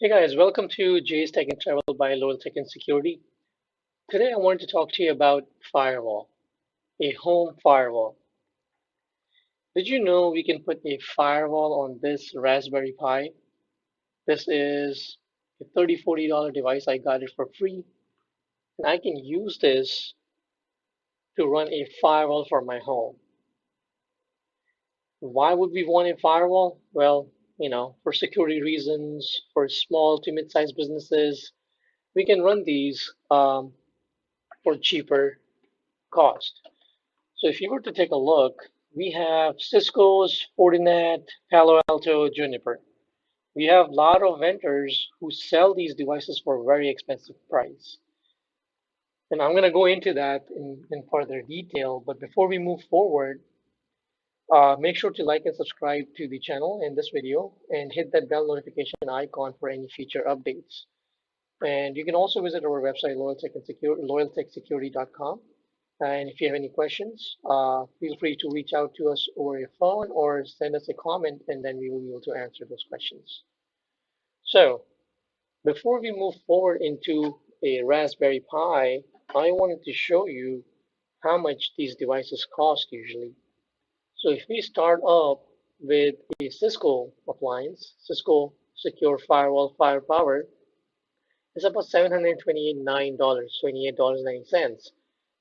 Hey guys, welcome to Jay's Tech and Travel by Loyal Tech and Security. Today I wanted to talk to you about Firewall, a home firewall. Did you know we can put a firewall on this Raspberry Pi? This is a $30-40 device. I got it for free, and I can use this to run a firewall for my home. Why would we want a firewall? Well, for security reasons, for small to mid-sized businesses, we can run these for cheaper cost. So if you were to take a look, we have Cisco's, Fortinet, Palo Alto, Juniper. We have a lot of vendors who sell these devices for a very expensive price. And I'm going to go into that in further detail. But before we move forward, make sure to like and subscribe to the channel in this video and hit that bell notification icon for any future updates. And you can also visit our website, loyaltechsecurity.com. And if you have any questions, feel free to reach out to us over your phone or send us a comment, and then we will be able to answer those questions. So, before we move forward into a Raspberry Pi, I wanted to show you how much these devices cost usually. So, if we start up with a Cisco appliance, Cisco Secure Firewall Firepower, it's about $729, $28.90.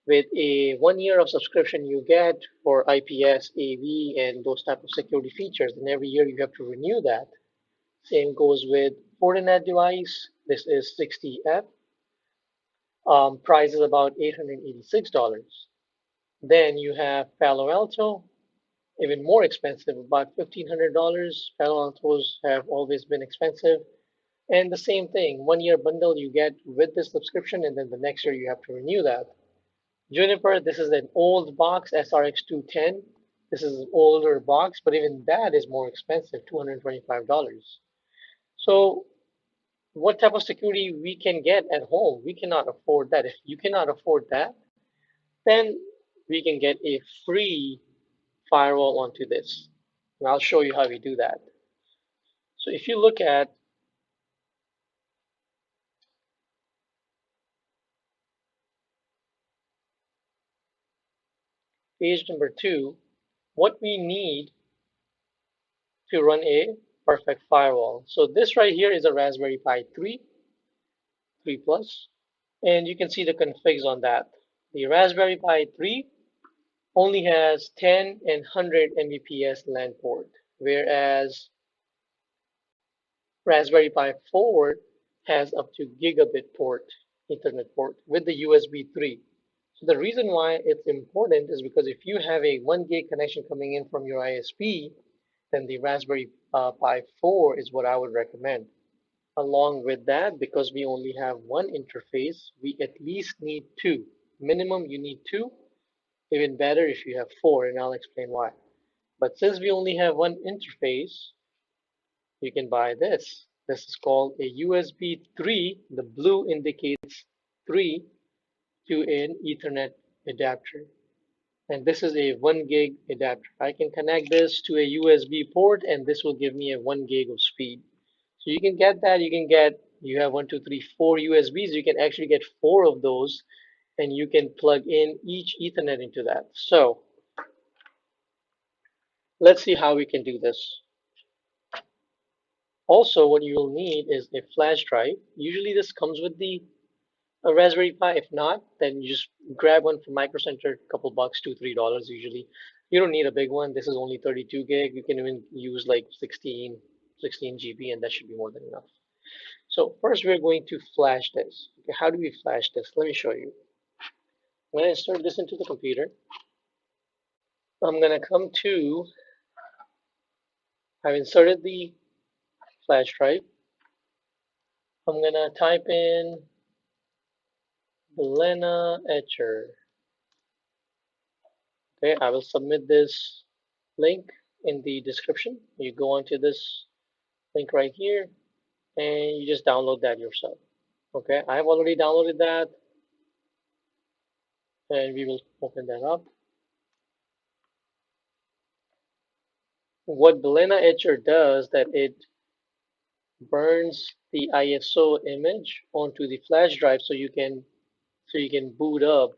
With a 1 year of subscription you get for IPS, AV, and those type of security features, and every year you have to renew that. Same goes with Fortinet device. This is 60F. Price is about $886. Then you have Palo Alto, even more expensive, about $1,500. Palo Altos have always been expensive. And the same thing, 1 year bundle you get with this subscription, and then the next year you have to renew that. Juniper, this is an old box, SRX210. This is an older box, but even that is more expensive, $225. So what type of security we can get at home? We cannot afford that. If you cannot afford that, then we can get a free firewall onto this. And I'll show you how we do that. So if you look at page number 2, what we need to run a perfect firewall. So this right here is a Raspberry Pi 3 Plus, and you can see the configs on that. The Raspberry Pi 3 only has 10 and 100 Mbps LAN port, whereas Raspberry Pi 4 has up to gigabit port, Ethernet port with the USB 3. So the reason why it's important is because if you have a 1 gig connection coming in from your ISP, then the Raspberry Pi 4 is what I would recommend. Along with that, because we only have one interface, we at least need two. Minimum, you need two. Even better if you have four, and I'll explain why. But since we only have one interface, you can buy this. This is called a USB 3. The blue indicates 3 to an Ethernet adapter. And this is a 1 gig adapter. I can connect this to a USB port, and this will give me a 1 gig of speed. So you can get that. You have 1, 2, 3, 4 USBs. You can actually get 4 of those, and you can plug in each Ethernet into that. So let's see how we can do this. Also, what you will need is a flash drive. Usually this comes with the Raspberry Pi. If not, then you just grab one from Micro Center, a couple bucks, $2, $3 usually. You don't need a big one. This is only 32 gig. You can even use like 16 GB, and that should be more than enough. So first we're going to flash this. Okay, how do we flash this? Let me show you. When I insert this into the computer, I'm going to come to, I've inserted the flash drive. I'm going to type in Balena Etcher. Okay, I will submit this link in the description. You go onto this link right here, and you just download that yourself. Okay, I have already downloaded that, and we will open that up. What Balena Etcher does that it burns the ISO image onto the flash drive so you can boot up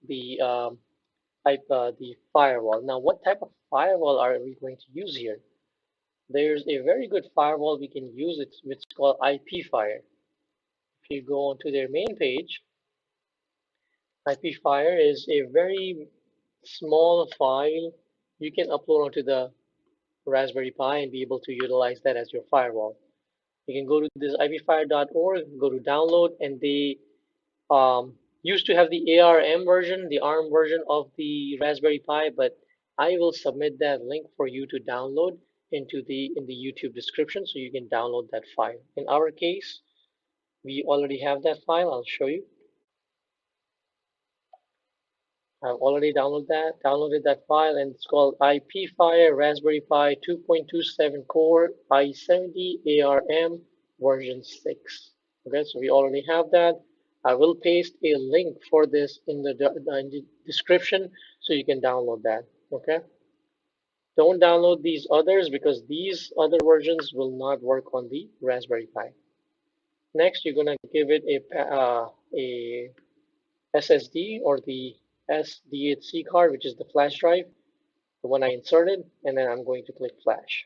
the the firewall. Now, what type of firewall are we going to use here? There's a very good firewall we can use. It's called Ipfire. If you go onto their main page, Ipfire is a very small file you can upload onto the Raspberry Pi and be able to utilize that as your firewall. You can go to this ipfire.org, go to download, and they used to have the ARM version, the ARM version of the Raspberry Pi, but I will submit that link for you to download into in the YouTube description so you can download that file. In our case, we already have that file. I'll show you. I've already downloaded that file, and it's called Ipfire Raspberry Pi 2.27 core i70 ARM version 6. Okay, so we already have that. I will paste a link for this in the description so you can download that. Okay, don't download these others because these other versions will not work on the Raspberry Pi. Next, you're gonna give it a SSD or the SDHC card, which is the flash drive, the one I inserted, and then I'm going to click flash.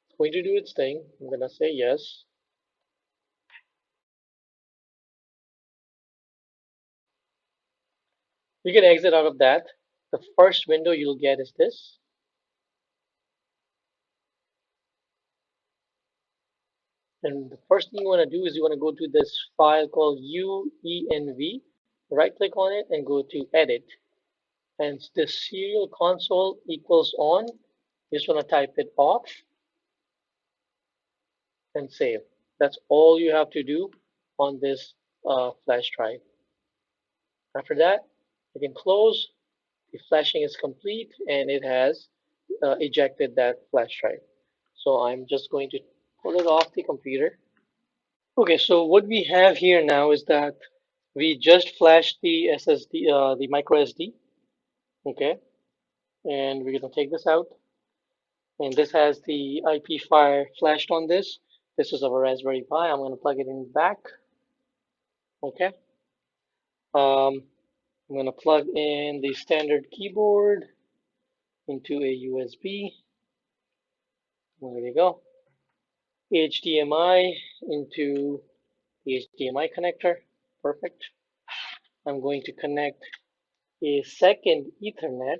It's going to do its thing. I'm gonna say yes. You can exit out of that. The first window you'll get is this. And the first thing you want to do is you want to go to this file called UENV, right click on it and go to edit. And the serial console equals on. You just want to type it off and save. That's all you have to do on this flash drive. After that, you can close. The flashing is complete and it has ejected that flash drive. So I'm just going to pull it off the computer. Okay, so what we have here now is that we just flashed the SSD, the micro SD. Okay, and we're gonna take this out. And this has the Ipfire flashed on this. This is our Raspberry Pi. I'm gonna plug it in back. Okay. Um, I'm gonna plug in the standard keyboard into a USB. There you go. HDMI into the HDMI connector. Perfect. I'm going to connect a second Ethernet,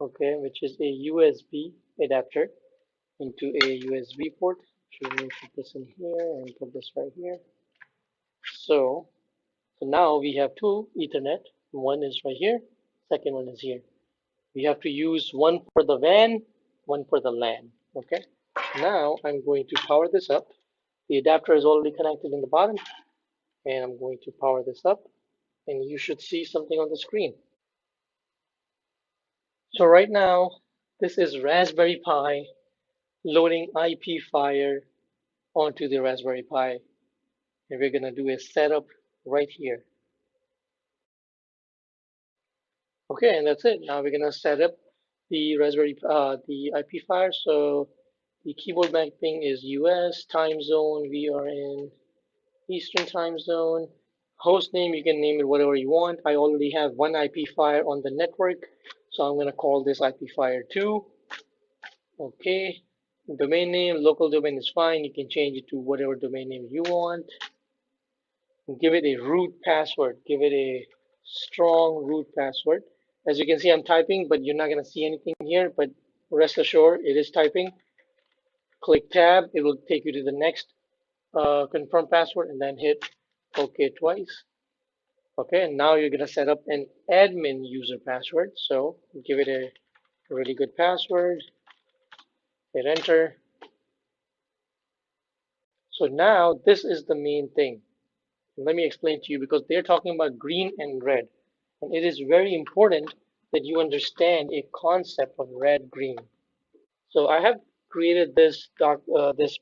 okay, which is a USB adapter into a USB port. So let me put this in here and put this right here. So now we have two Ethernet. One is right here, second one is here. We have to use one for the WAN, one for the LAN. Okay. Now I'm going to power this up. The adapter is already connected in the bottom, and I'm going to power this up, and you should see something on the screen. So right now, this is Raspberry Pi loading Ipfire onto the Raspberry Pi, and we're gonna do a setup right here. Okay, and that's it. Now we're gonna set up the the Ipfire. So the keyboard mapping is US time zone. We are in Eastern time zone. Host name, you can name it whatever you want. I already have one Ipfire on the network, so I'm gonna call this Ipfire 2. Okay. Domain name, local domain is fine. You can change it to whatever domain name you want. Give it a root password. Give it a strong root password. As you can see, I'm typing, but you're not going to see anything here. But rest assured, it is typing. Click tab. It will take you to the next confirm password and then hit OK twice. Okay, and now you're going to set up an admin user password. So give it a really good password. Hit enter. So now this is the main thing. Let me explain to you because they're talking about green and red. And it is very important that you understand a concept of red green. So I have created this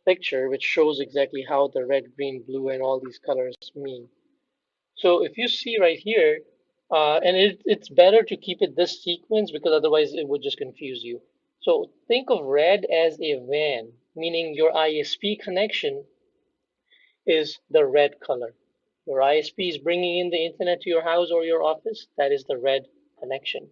picture which shows exactly how the red, green, blue, and all these colors mean. So if you see right here, and it's better to keep it this sequence because otherwise it would just confuse you. So think of red as a WAN, meaning your ISP connection is the red color. Your ISP is bringing in the internet to your house or your office. That is the red connection.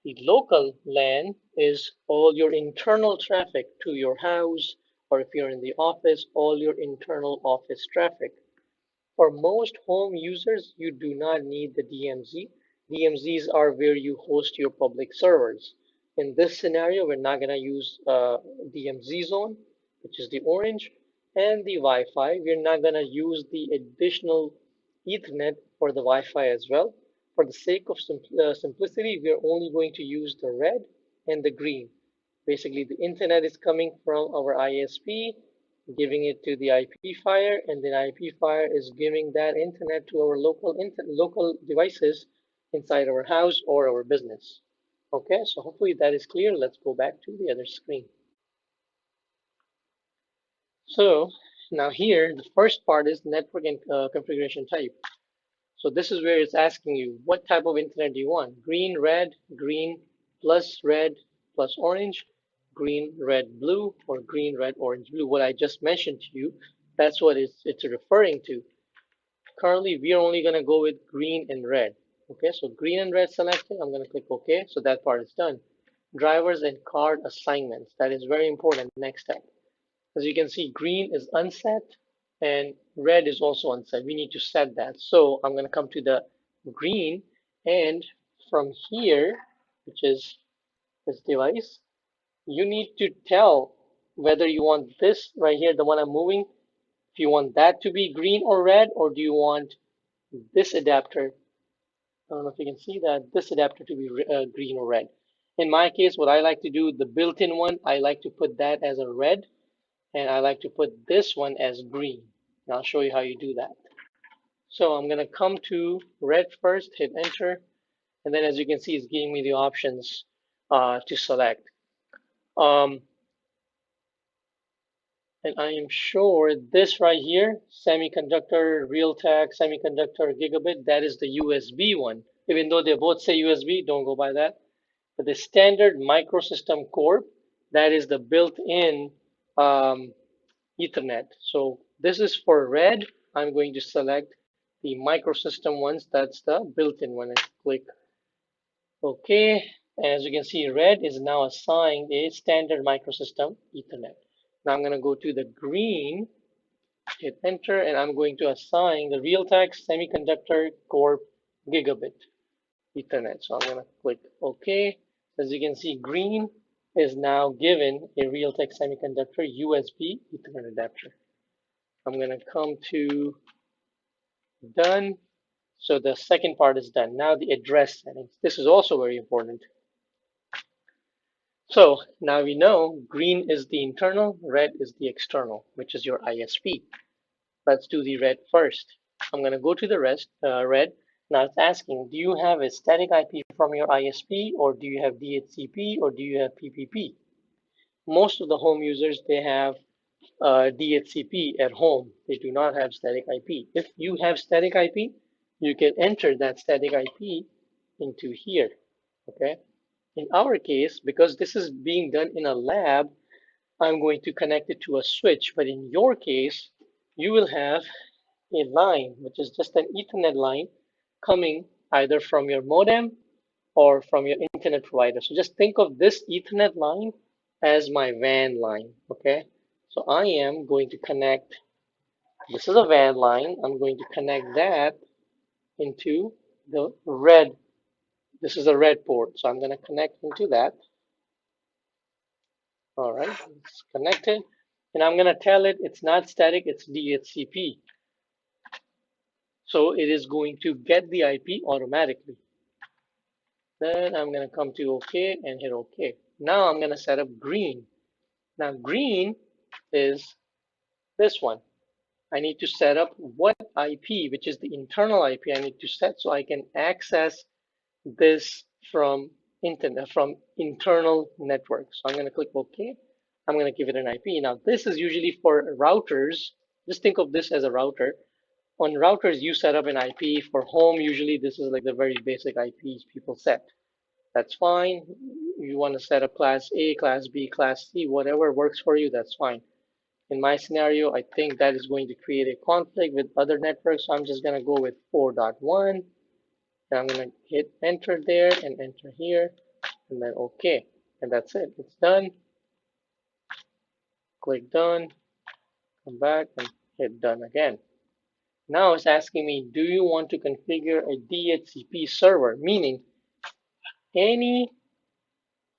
The local LAN is all your internal traffic to your house, or if you're in the office, all your internal office traffic. For most home users, you do not need the DMZ. DMZs are where you host your public servers. In this scenario, we're not going to use DMZ zone, which is the orange, and the Wi-Fi. We're not going to use the additional Ethernet for the Wi-Fi as well. For the sake of simplicity, we're only going to use the red and the green. Basically, the internet is coming from our ISP, giving it to the Ipfire, and then Ipfire is giving that internet to our local devices inside our house or our business. Okay, so hopefully that is clear. Let's go back to the other screen. So now here, the first part is network and configuration type. So this is where it's asking you, what type of internet do you want? Green, red, green plus red plus orange, green, red, blue, or green, red, orange, blue. What I just mentioned to you, that's what it's referring to. Currently, we are only going to go with green and red. Okay, so green and red selected. I'm going to click OK. So that part is done. Drivers and card assignments. That is very important. Next step. As you can see, green is unset and red is also unset. We need to set that. So I'm going to come to the green, and from here, which is this device, you need to tell whether you want this right here, the one I'm moving, if you want that to be green or red, or do you want this adapter, I don't know if you can see that, this adapter to be green or red. In my case, what I like to do, the built-in one, I like to put that as a red, and I like to put this one as green. And I'll show you how you do that. So I'm going to come to red first, hit enter, and then as you can see, it's giving me the options to select. And I am sure this right here, semiconductor, Realtek, semiconductor, gigabit, that is the USB one. Even though they both say USB, don't go by that. But the standard microsystem core, that is the built-in Ethernet. So this is for red. I'm going to select the microsystem ones. That's the built-in one. And click OK. And as you can see, red is now assigned a standard microsystem Ethernet. Now I'm going to go to the green, hit enter, and I'm going to assign the Realtek Semiconductor Core Gigabit Ethernet. So I'm going to click OK. As you can see, green is now given a Realtek Semiconductor USB Ethernet adapter. I'm going to come to done. So the second part is done. Now the address settings. This is also very important. So now we know green is the internal, red is the external, which is your ISP. Let's do the red first. I'm going to go to the red. Now it's asking, do you have a static IP from your ISP, or do you have DHCP, or do you have PPP? Most of the home users, they have DHCP at home. They do not have static IP. If you have static IP, you can enter that static IP into here. Okay. In our case, because this is being done in a lab, I'm going to connect it to a switch. But in your case, you will have a line, which is just an Ethernet line coming either from your modem or from your internet provider. So just think of this Ethernet line as my WAN line. Okay. So I am going to connect, this is a WAN line. I'm going to connect that into the red. This is a red port. So I'm going to connect into that. All right, it's connected. And I'm going to tell it it's not static, it's DHCP. So it is going to get the IP automatically. Then I'm going to come to OK and hit OK. Now I'm going to set up green. Now green is this one. I need to set up what IP, which is the internal IP I need to set so I can access this from internet, from internal network. So I'm going to click OK. I'm going to give it an IP. Now this is usually for routers. Just think of this as a router. On routers, you set up an IP. For home, usually this is like the very basic IPs people set. That's fine. You want to set up class A, class B, class C, whatever works for you, that's fine. In my scenario, I think that is going to create a conflict with other networks. So I'm just going to go with 4.1. And I'm going to hit enter there and enter here and then OK. And that's it. It's done. Click done. Come back and hit done again. Now it's asking me, do you want to configure a DHCP server? Meaning any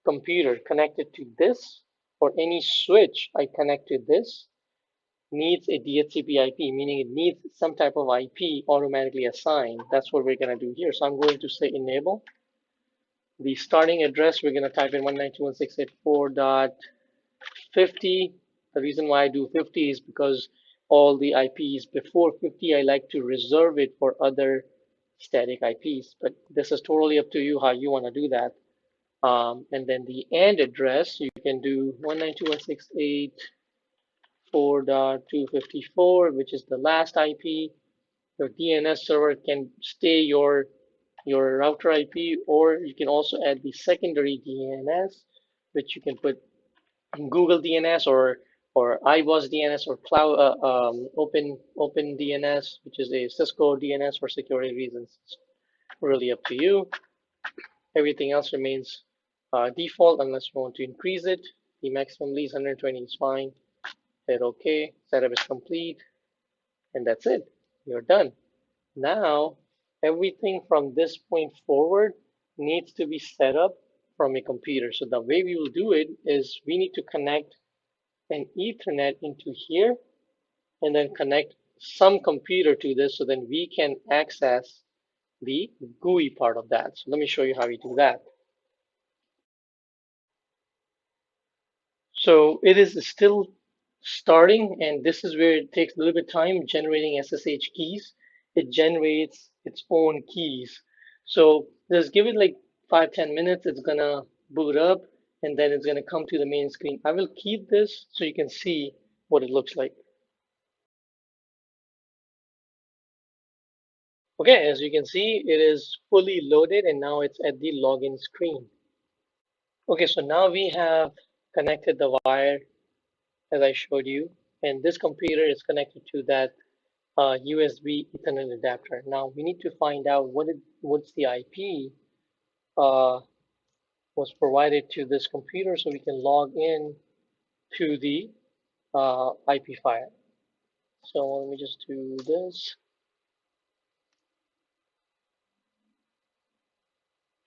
computer connected to this or any switch I connect to this needs a DHCP IP, meaning it needs some type of IP automatically assigned. That's what we're going to do here. So I'm going to say enable. The starting address, we're going to type in 192.168.4.50. The reason why I do 50 is because all the IPs before 50, I like to reserve it for other static IPs. But this is totally up to you how you want to do that. And then the AND address, you can do 192.168.4.254, which is the last IP. Your DNS server can stay your router IP, or you can also add the secondary DNS, which you can put Google DNS or iBus DNS or cloud open DNS, which is a Cisco DNS for security reasons. It's really up to you. Everything else remains default unless you want to increase it. The maximum lease 120 is fine. Hit OK. Setup is complete, and that's it. You're done. Now, everything from this point forward needs to be set up from a computer. So the way we will do it is we need to connect an Ethernet into here and then connect some computer to this so then we can access the GUI part of that. So let me show you how we do that. So it is still starting, and this is where it takes a little bit of time generating SSH keys. It generates its own keys. So just give it like 5-10 minutes. It's gonna boot up, and then it's gonna come to the main screen. I will keep this so you can see what it looks like. Okay, as you can see, it is fully loaded, and now it's at the login screen. Okay, so now we have connected the wire as I showed you, and this computer is connected to that USB Ethernet adapter. Now we need to find out what's the IP was provided to this computer so we can log in to the Ipfire. So let me just do this.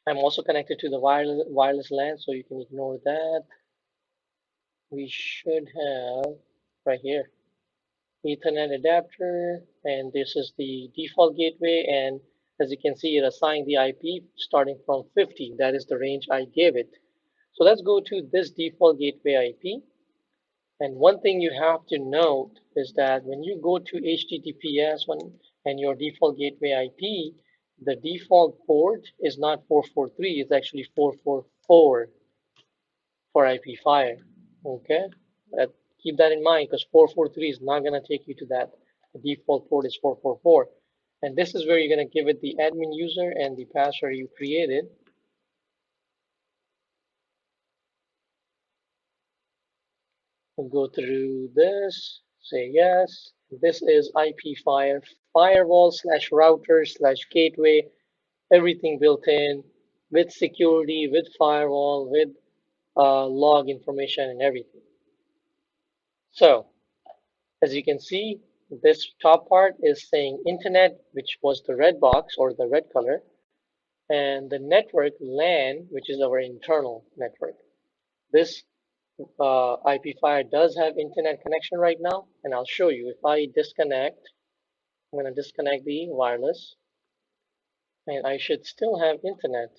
I'm also connected to the wireless LAN, so you can ignore that. We should have right here Ethernet adapter, and this is the default gateway, and as you can see, it assigned the IP starting from 50. That is the range I gave it. So let's go to this default gateway IP. And one thing you have to note is that when you go to HTTPS and your default gateway IP, the default port is not 443, it's actually 444 for Ipfire. Okay, keep that in mind because 443 is not going to take you to that. The default port is 444. And this is where you're going to give it the admin user and the password you created. We'll go through this, say yes. This is Ipfire firewall / router / gateway, everything built in with security, with firewall, with log information and everything. So as you can see, this top part is saying internet, which was the red box or the red color, and the network LAN, which is our internal network. This Ipfire does have internet connection right now, and I'll show you. If I disconnect, I'm going to disconnect the wireless, and I should still have internet.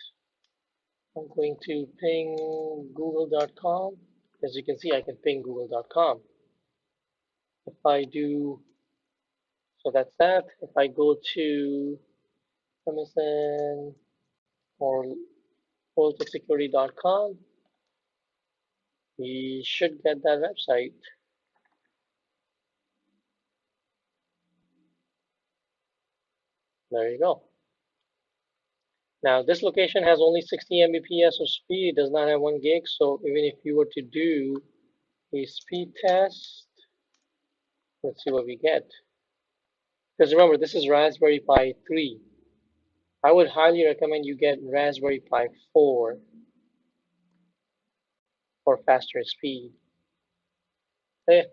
I'm going to ping google.com. As you can see, I can ping google.com. If I do, so that's that. If I go to MSN or voltexsecurity.com, we should get that website. There you go. Now this location has only 60 Mbps of speed, does not have 1 gig, so even if you were to do a speed test, Let's see what we get. Because remember, this is Raspberry Pi 3. I would highly recommend you get Raspberry Pi 4 for faster speed. Hey,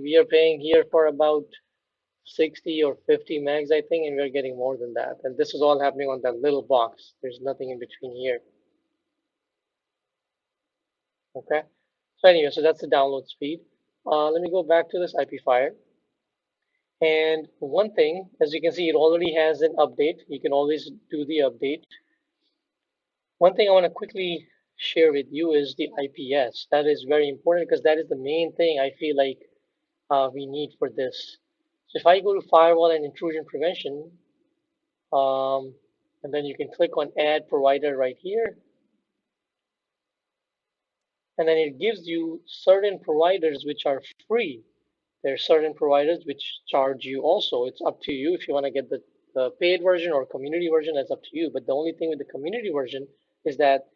we are paying here for about 60 or 50 megs, I think, and we're getting more than that. And this is all happening on that little box. There's nothing in between here. Okay. So anyway, so that's the download speed. Let me go back to this Ipfire. And one thing, as you can see, it already has an update. You can always do the update. One thing I want to quickly share with you is the IPS. That is very important because that is the main thing I feel like we need for this. So if I go to Firewall and Intrusion Prevention, um, and then you can click on Add Provider right here, and then it gives you certain providers which are free. There are certain providers which charge you also. It's up to you if you want to get the paid version or community version, that's up to you. But the only thing with the community version is that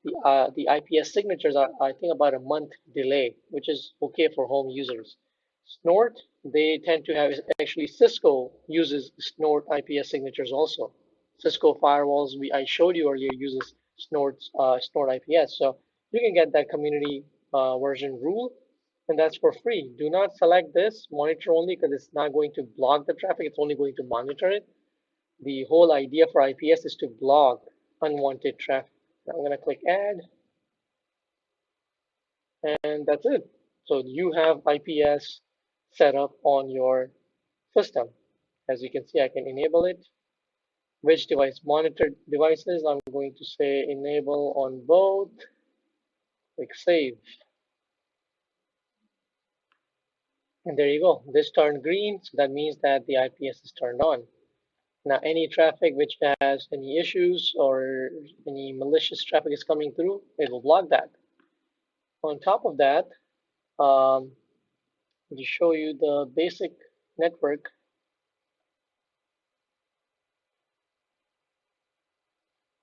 the IPS signatures are, I think, about a month delay, which is okay for home users. Snort, they tend to have, actually Cisco uses Snort IPS signatures also. Cisco firewalls, I showed you earlier, uses Snort IPS. So you can get that community version rule, and that's for free. Do not select this monitor only because it's not going to block the traffic. It's only going to monitor it. The whole idea for IPS is to block unwanted traffic. Now I'm going to click add, and that's it. So you have IPS set up on your system. As you can see, I can enable it. Which device? Monitored devices. I'm going to say enable on both. Click save. And there you go. This turned green, so that means that the IPS is turned on. Now, any traffic which has any issues or any malicious traffic is coming through, it will block that. On top of that, to show you the basic network,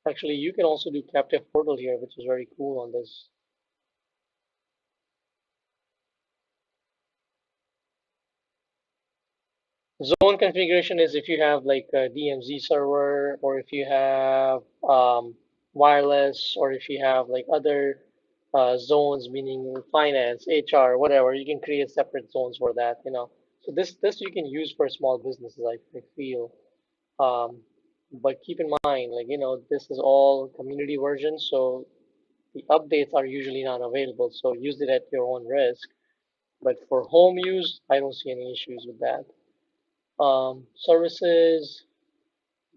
actually, you can also do captive portal here, which is very cool on this. Zone configuration is if you have like a DMZ server, or if you have wireless, or if you have like other zones, meaning finance, HR, whatever, you can create separate zones for that, you know. So this you can use for small businesses, I feel. Um, but keep in mind, like, you know, this is all community version, so the updates are usually not available. So use it at your own risk. But for home use, I don't see any issues with that. Services,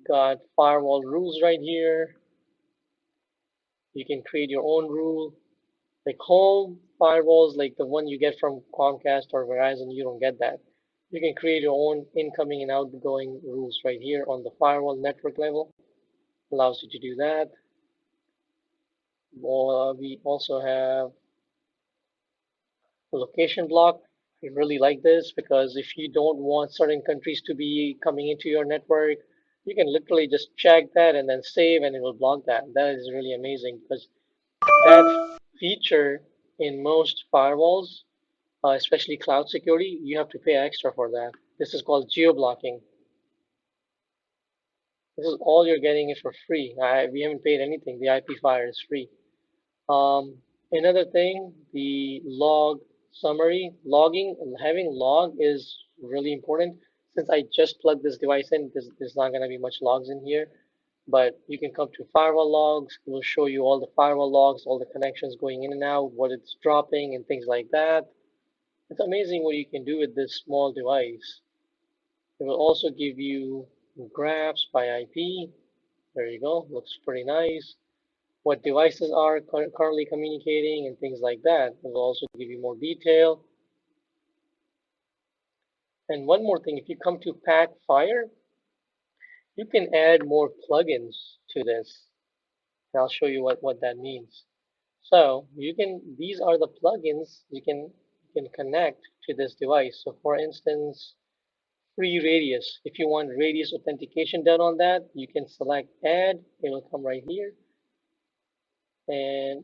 got firewall rules right here. You can create your own rule. Like home firewalls, like the one you get from Comcast or Verizon, you don't get that. You can create your own incoming and outgoing rules right here on the firewall network level. Allows you to do that. We also have a location block. I really like this because if you don't want certain countries to be coming into your network, you can literally just check that and then save, and it will block that. That is really amazing because that feature in most firewalls, especially cloud security, you have to pay extra for that. This is called geo blocking. This is all you're getting it for free. We haven't paid anything. The Ipfire is free. Um, Another thing, the log summary, having log is really important. Since I just plugged this device in, there's not going to be much logs in here, but you can come to firewall logs. It will show you all the firewall logs, all the connections going in and out, what it's dropping, and things like that. It's amazing what you can do with this small device. It will also give you graphs by IP. There you go, looks pretty nice. What devices are currently communicating and things like that. It will also give you more detail. And one more thing, if you come to Packfire, you can add more plugins to this. And I'll show you what that means. So these are the plugins you can connect to this device. So for instance, free radius. If you want radius authentication done on that, you can select add. It will come right here. And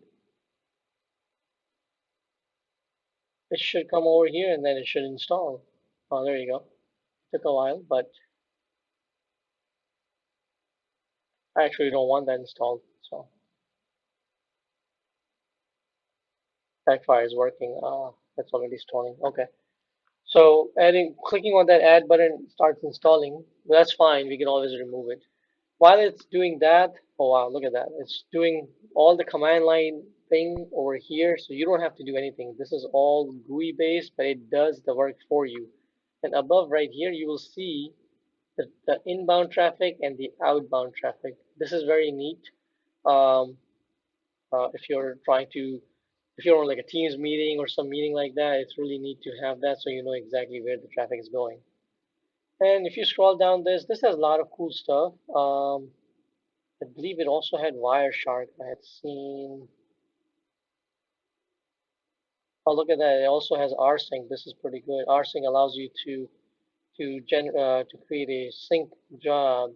it should come over here and then it should install. Oh, there you go. Took a while, but I actually don't want that installed. So Ipfire is working. That's already installing. Okay. So clicking on that add button starts installing. That's fine. We can always remove it. While it's doing that, oh wow, look at that. It's doing all the command line thing over here, so you don't have to do anything. This is all GUI based, but it does the work for you. And above right here, you will see the inbound traffic and the outbound traffic. This is very neat. Um, if you're trying to, if you're on like a Teams meeting or some meeting like that, it's really neat to have that so you know exactly where the traffic is going. And if you scroll down this has a lot of cool stuff. I believe it also had wireshark. I had seen. Oh, look at that! It also has rsync. This is pretty good. Rsync allows you to create a sync job.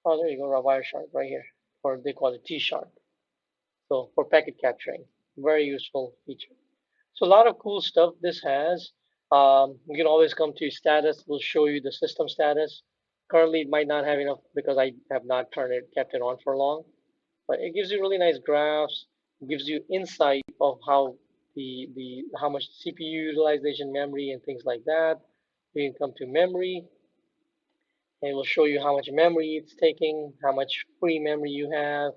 Oh, there you go, wireshark right here, or they call it T-shark. So for packet capturing, very useful feature. So a lot of cool stuff this has. You can always come to status. We'll show you the system status. Currently, it might not have enough because I have not kept it on for long. But it gives you really nice graphs. It gives you insight of how how much CPU utilization, memory, and things like that. You can come to memory, and it will show you how much memory it's taking, how much free memory you have.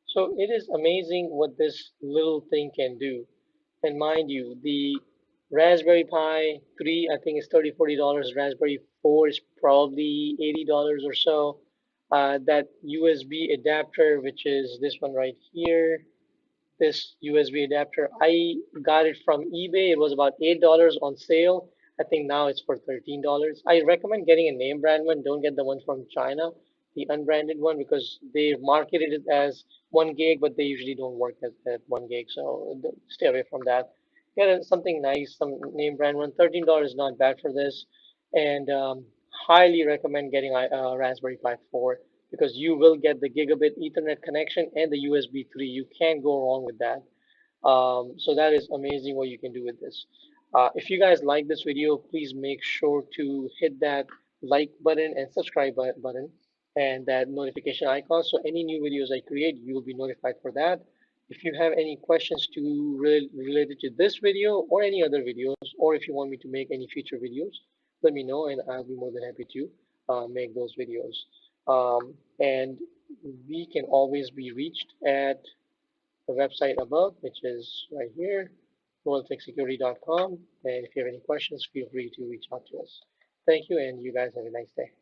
So it is amazing what this little thing can do. And mind you, the Raspberry Pi 3, I think is $30, $40. Raspberry 4 is probably $80 or so. That USB adapter, which is this one right here, this USB adapter. I got it from eBay. It was about $8 on sale. I think now it's for $13. I recommend getting a name brand one. Don't get the one from China, the unbranded one, because they marketed it as 1 gig, but they usually don't work at 1 gig. So stay away from that. Get something nice, some name brand one. $13 is not bad for this, and highly recommend getting a Raspberry Pi 4 because you will get the gigabit Ethernet connection and the USB 3. You can't go wrong with that. So that is amazing what you can do with this. If you guys like this video, please make sure to hit that like button and subscribe button and that notification icon. So any new videos I create, you will be notified for that. If you have any questions related to this video or any other videos, or if you want me to make any future videos, let me know and I'll be more than happy to make those videos. And we can always be reached at the website above, which is right here, worldtechsecurity.com. And if you have any questions, feel free to reach out to us. Thank you, and you guys have a nice day.